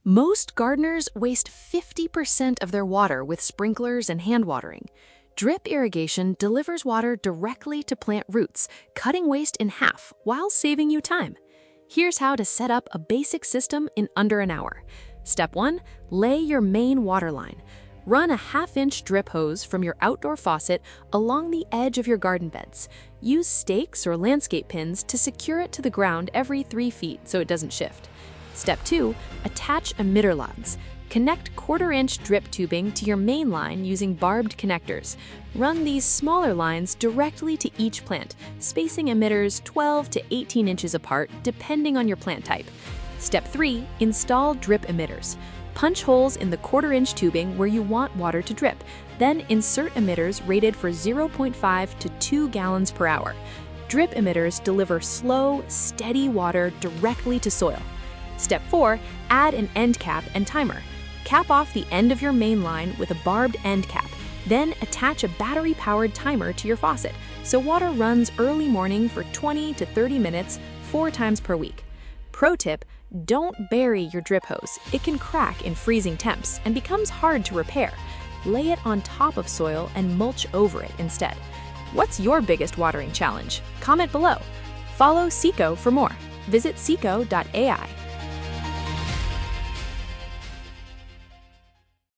Most gardeners waste 50% of their water with sprinklers and hand watering. Drip irrigation delivers water directly to plant roots, cutting waste in half while saving you time. Here's how to set up a basic system in under an hour. Step 1. Lay your main water line. Run a half-inch drip hose from your outdoor faucet along the edge of your garden beds. Use stakes or landscape pins to secure it to the ground every 3 feet so it doesn't shift. Step 2. Attach emitter rods. Connect quarter-inch drip tubing to your main line using barbed connectors. Run these smaller lines directly to each plant, spacing emitters 12 to 18 inches apart depending on your plant type. Step 3. Install drip emitters. Punch holes in the quarter-inch tubing where you want water to drip. Then insert emitters rated for 0.5 to 2 gallons per hour. Drip emitters deliver slow, steady water directly to soil. Step 4. Add an end cap and timer. Cap off the end of your main line with a barbed end cap. Then attach a battery-powered timer to your faucet so water runs early morning for 20 to 30 minutes 4 times per week. Pro tip: don't bury your drip hose. It can crack in freezing temps and becomes hard to repair. Lay it on top of soil and mulch over it instead. What's your biggest watering challenge? Comment below. Follow Seco for more. Visit seco.ai.